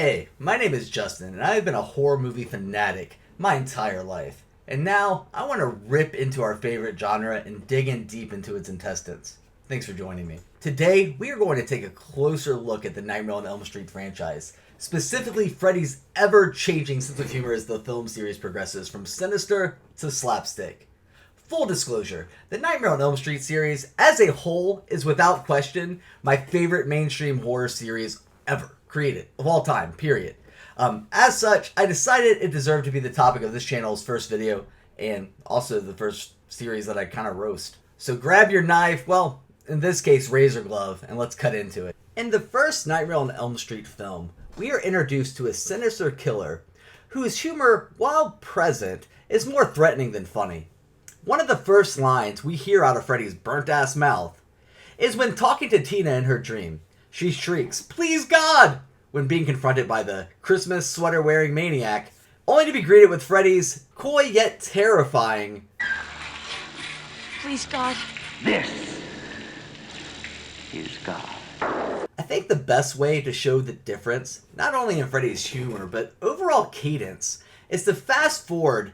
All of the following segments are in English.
Hey, my name is Justin, and I've been a horror movie fanatic my entire life. And now, I want to rip into our favorite genre and dig in deep into its intestines. Thanks for joining me. Today, we are going to take a closer look at the Nightmare on Elm Street franchise, specifically Freddy's ever-changing sense of humor as the film series progresses from sinister to slapstick. Full disclosure, the Nightmare on Elm Street series, as a whole, is without question my favorite mainstream horror series ever created, of all time, period. As such, I decided it deserved to be the topic of this channel's first video, and also the first series that I kind of roast. So grab your knife, well, in this case, razor glove, and let's cut into it. In the first Nightmare on Elm Street film, we are introduced to a sinister killer whose humor, while present, is more threatening than funny. One of the first lines we hear out of Freddy's burnt-ass mouth is when talking to Tina in her dream. She shrieks, "Please God!" when being confronted by the Christmas sweater-wearing maniac, only to be greeted with Freddy's coy yet terrifying, "Please God." This is God. I think the best way to show the difference, not only in Freddy's humor, but overall cadence, is to fast forward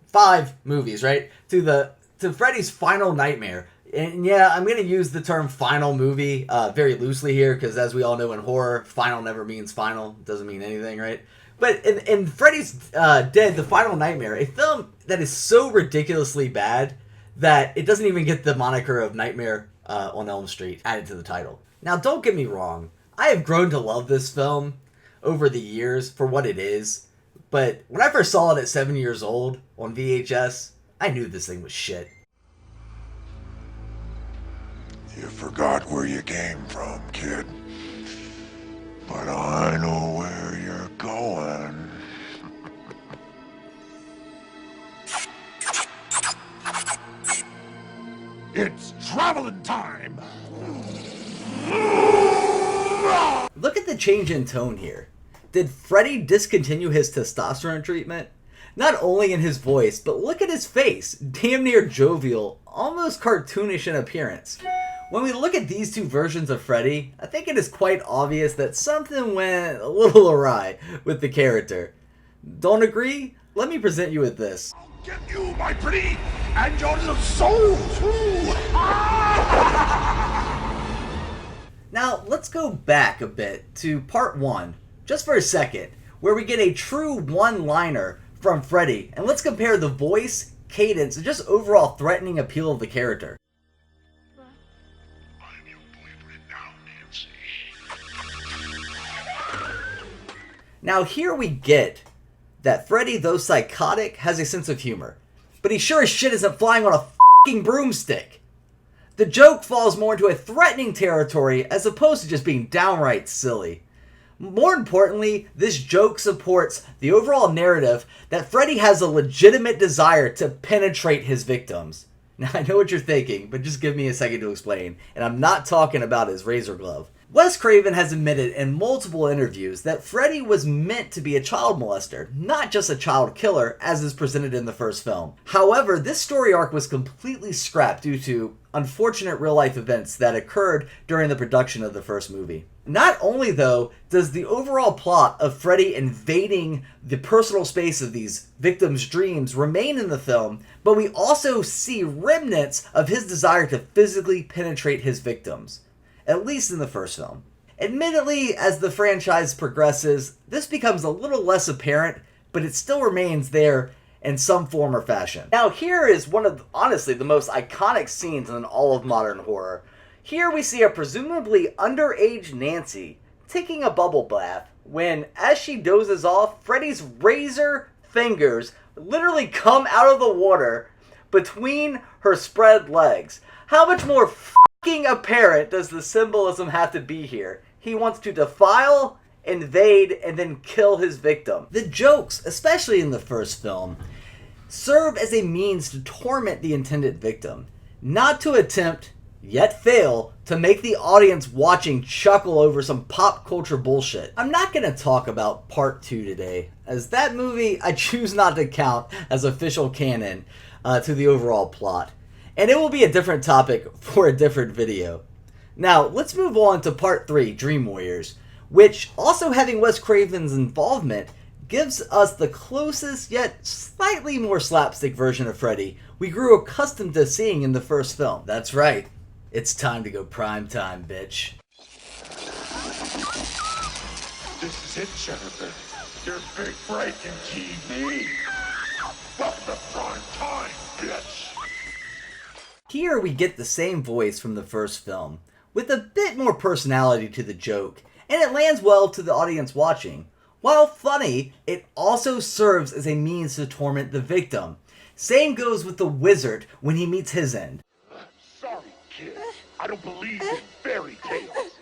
5 movies, right? To Freddy's final nightmare. And yeah, I'm going to use the term final movie very loosely here, because as we all know in horror, final never means final. It doesn't mean anything, right? But in Freddy's Dead, The Final Nightmare, a film that is so ridiculously bad that it doesn't even get the moniker of Nightmare on Elm Street added to the title. Now, don't get me wrong. I have grown to love this film over the years for what it is. But when I first saw it at 7 years old on VHS, I knew this thing was shit. You forgot where you came from, kid. But I know where you're going. It's traveling time! Look at the change in tone here. Did Freddy discontinue his testosterone treatment? Not only in his voice, but look at his face. Damn near jovial, almost cartoonish in appearance. When we look at these two versions of Freddy, I think it is quite obvious that something went a little awry with the character. Don't agree? Let me present you with this. I'll get you, my pretty, and your little soul, too! Now, let's go back a bit to part 1, just for a second, where we get a true one-liner from Freddy, and let's compare the voice, cadence, and just overall threatening appeal of the character. I'm your boyfriend now, Nancy. Now here we get that Freddy, though psychotic, has a sense of humor, but he sure as shit isn't flying on a f***ing broomstick. The joke falls more into a threatening territory as opposed to just being downright silly. More importantly, this joke supports the overall narrative that Freddy has a legitimate desire to penetrate his victims. Now, I know what you're thinking, but just give me a second to explain, and I'm not talking about his razor glove. Wes Craven has admitted in multiple interviews that Freddy was meant to be a child molester, not just a child killer, as is presented in the first film. However, this story arc was completely scrapped due to unfortunate real-life events that occurred during the production of the first movie. Not only, though, does the overall plot of Freddy invading the personal space of these victims' dreams remain in the film, but we also see remnants of his desire to physically penetrate his victims, at least in the first film. Admittedly, as the franchise progresses, this becomes a little less apparent, but it still remains there in some form or fashion. Now, here is one of, honestly, the most iconic scenes in all of modern horror. Here we see a presumably underage Nancy taking a bubble bath when, as she dozes off, Freddy's razor fingers literally come out of the water between her spread legs. How much more f***ing apparent does the symbolism have to be here? He wants to defile, invade, and then kill his victim. The jokes, especially in the first film, serve as a means to torment the intended victim, not to attempt, yet fail, to make the audience watching chuckle over some pop culture bullshit. I'm not going to talk about part 2 today, as that movie I choose not to count as official canon to the overall plot, and it will be a different topic for a different video. Now, let's move on to part 3, Dream Warriors, which, also having Wes Craven's involvement, gives us the closest yet slightly more slapstick version of Freddy we grew accustomed to seeing in the first film. That's right. It's time to go prime time, bitch. This is it, Jennifer. Your big break in TV. Welcome to prime time, bitch. Here we get the same voice from the first film, with a bit more personality to the joke, and it lands well to the audience watching. While funny, it also serves as a means to torment the victim. Same goes with the wizard when he meets his end. Sorry, kid. I don't believe in fairy tales.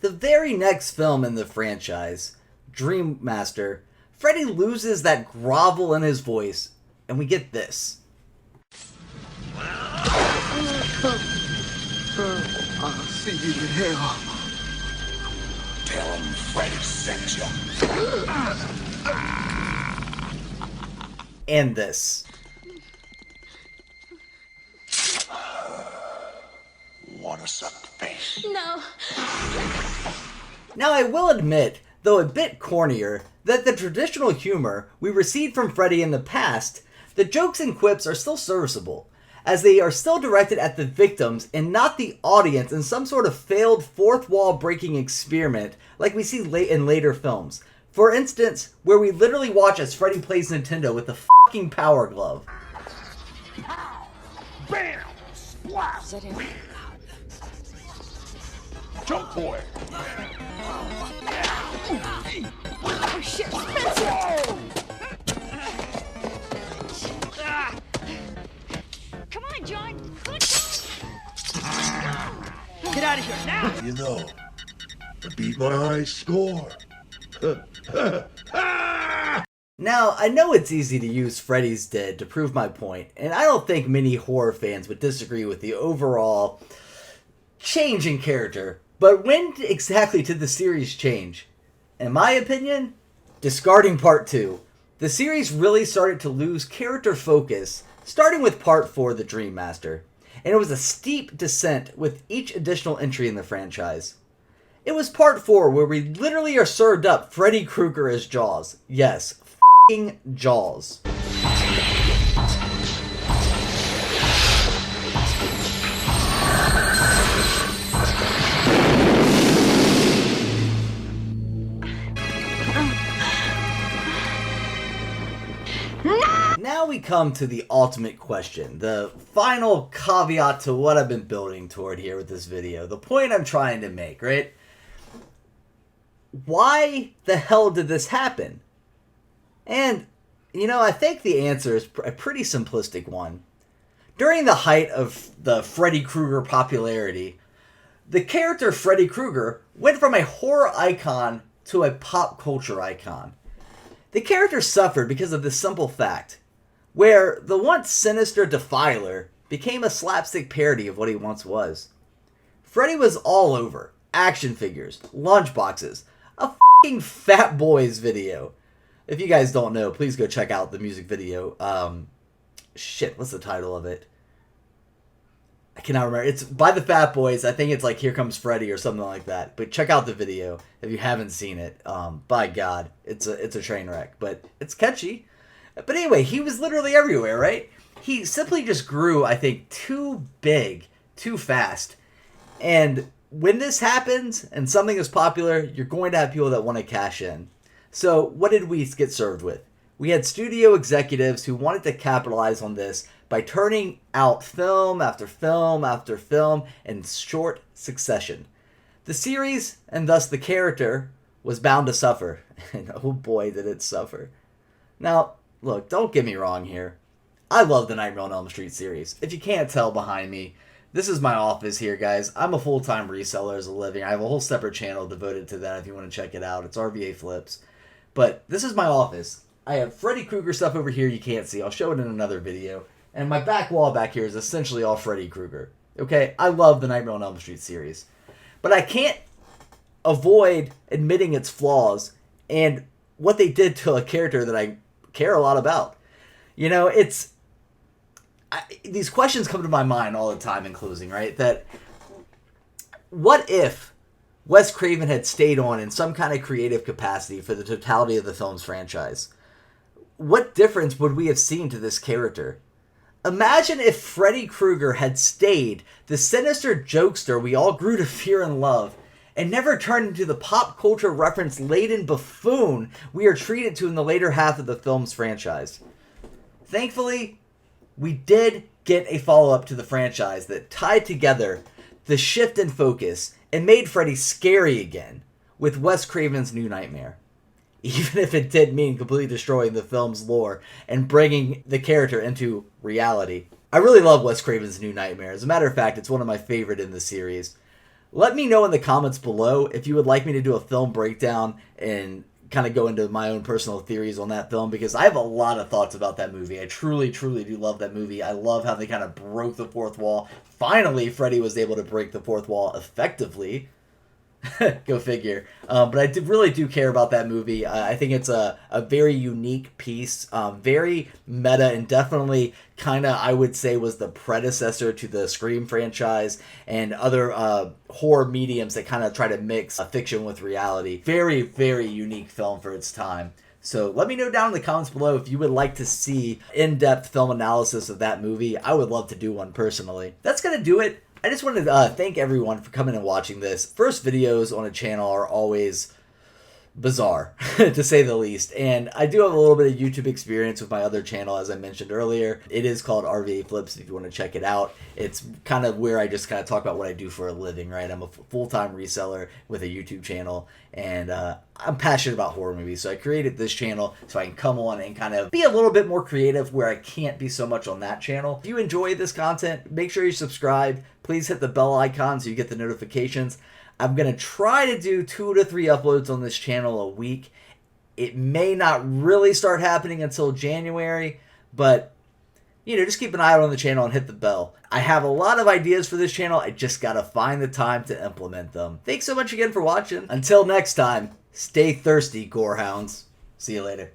The very next film in the franchise, Dream Master, Freddy loses that grovel in his voice, and we get this. I'll see you in hell. Tell him Freddy sent you. And this. Wanna suck the face? No. Now I will admit, though a bit cornier, that the traditional humor we received from Freddy in the past, the jokes and quips are still serviceable, as they are still directed at the victims and not the audience in some sort of failed fourth wall breaking experiment like we see late in later films. For instance, where we literally watch as Freddy plays Nintendo with the fucking Power Glove. Bam! Splash! Is that him? Jump boy! Oh shit, Spencer! Come on, John. Good. Get out of here now. You know, I beat my high score. Now, I know it's easy to use Freddy's Dead to prove my point, and I don't think many horror fans would disagree with the overall change in character. But when exactly did the series change? In my opinion, discarding part 2. The series really started to lose character focus, starting with part 4, The Dream Master. And it was a steep descent with each additional entry in the franchise. It was part 4 where we literally are served up Freddy Krueger as Jaws. Yes, f***ing Jaws. Now we come to the ultimate question, the final caveat to what I've been building toward here with this video, the point I'm trying to make, right? Why the hell did this happen? And, you know, I think the answer is a pretty simplistic one. During the height of the Freddy Krueger popularity, the character Freddy Krueger went from a horror icon to a pop culture icon. The character suffered because of this simple fact, where the once sinister Defiler became a slapstick parody of what he once was. Freddy was all over. Action figures, lunchboxes, a f***ing Fat Boys video. If you guys don't know, please go check out the music video. What's the title of it? I cannot remember. It's by the Fat Boys. I think it's like Here Comes Freddy or something like that. But check out the video if you haven't seen it. By God, it's a train wreck, but it's catchy. But anyway, he was literally everywhere, right? He simply just grew, I think, too big, too fast. And when this happens and something is popular, you're going to have people that want to cash in. So what did we get served with? We had studio executives who wanted to capitalize on this by turning out film after film after film in short succession. The series, and thus the character, was bound to suffer. And oh boy, did it suffer. Now, look, don't get me wrong here. I love the Nightmare on Elm Street series. If you can't tell behind me, this is my office here, guys. I'm a full-time reseller as a living. I have a whole separate channel devoted to that if you want to check it out. It's RVA Flips. But this is my office. I have Freddy Krueger stuff over here you can't see. I'll show it in another video. And my back wall back here is essentially all Freddy Krueger. Okay? I love the Nightmare on Elm Street series. But I can't avoid admitting its flaws and what they did to a character that I care a lot about. You know, these questions come to my mind all the time in closing, right? That what if Wes Craven had stayed on in some kind of creative capacity for the totality of the film's franchise, what difference would we have seen to this character? Imagine if Freddy Krueger had stayed the sinister jokester we all grew to fear and love, and never turned into the pop culture reference-laden buffoon we are treated to in the later half of the film's franchise. Thankfully, we did get a follow-up to the franchise that tied together the shift in focus and made Freddy scary again with Wes Craven's New Nightmare. Even if it did mean completely destroying the film's lore and bringing the character into reality. I really love Wes Craven's New Nightmare. As a matter of fact, it's one of my favorite in the series. Let me know in the comments below if you would like me to do a film breakdown and kind of go into my own personal theories on that film, because I have a lot of thoughts about that movie. I truly, truly do love that movie. I love how they kind of broke the fourth wall. Finally, Freddy was able to break the fourth wall effectively. Go figure. But I really do care about that movie. I think it's a very unique piece, very meta, and definitely kind of, I would say, was the predecessor to the Scream franchise and other horror mediums that kind of try to mix fiction with reality. Very, very unique film for its time. So let me know down in the comments below if you would like to see in-depth film analysis of that movie. I would love to do one personally. That's going to do it. I just wanted to thank everyone for coming and watching this. First videos on a channel are always bizarre, to say the least. And I do have a little bit of YouTube experience with my other channel, as I mentioned earlier. It is called RVA Flips if you want to check it out. It's kind of where I just kind of talk about what I do for a living, right? I'm a full-time reseller with a YouTube channel, and I'm passionate about horror movies. So I created this channel so I can come on and kind of be a little bit more creative where I can't be so much on that channel. If you enjoy this content, make sure you subscribe. Please hit the bell icon so you get the notifications. I'm going to try to do 2 to 3 uploads on this channel a week. It may not really start happening until January, but, you know, just keep an eye out on the channel and hit the bell. I have a lot of ideas for this channel. I just got to find the time to implement them. Thanks so much again for watching. Until next time, stay thirsty, Gorehounds. See you later.